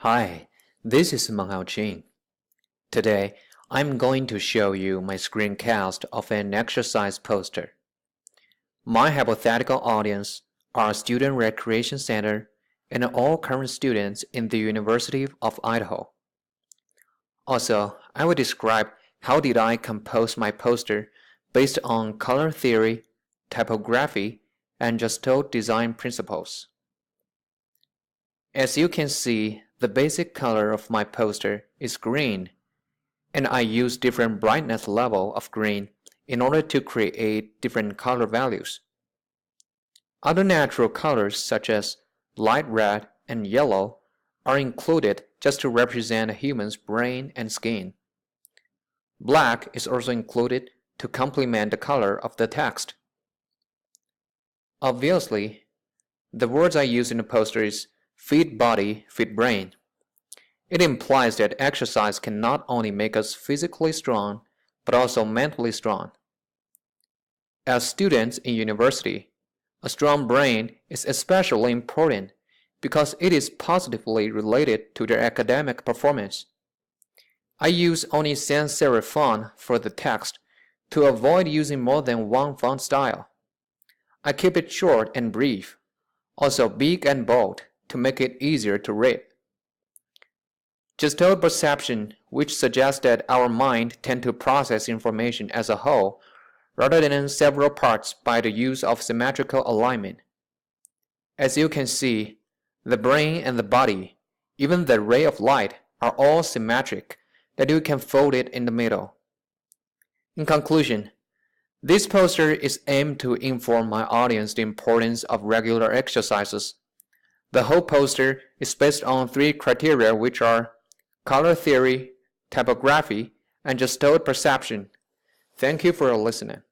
Hi, this is Menghao Jing. Today, I'm going to show you my screencast of an exercise poster. My hypothetical audience are Student Recreation Center and all current students in the University of Idaho. Also, I will describe how did I compose my poster based on color theory, typography, and Gestalt design principles. As you can see, the basic color of my poster is green, and I use different brightness level of green in order to create different color values. Other natural colors such as light red and yellow are included just to represent a human's brain and skin. Black is also included to complement the color of the text. Obviously, the words I use in the poster is fit body, fit brain. It implies that exercise can not only make us physically strong, but also mentally strong. As students in university, a strong brain is especially important because it is positively related to their academic performance. I use only sans serif font for the text to avoid using more than one font style. I keep it short and brief, also big and bold to make it easier to read. Gestalt perception, which suggests that our mind tends to process information as a whole rather than in several parts by the use of symmetrical alignment. As you can see, the brain and the body, even the ray of light, are all symmetric that you can fold it in the middle. In conclusion, this poster is aimed to inform my audience the importance of regular exercises. The whole poster is based on 3 criteria, which are color theory, typography, and Gestalt perception. Thank you for listening.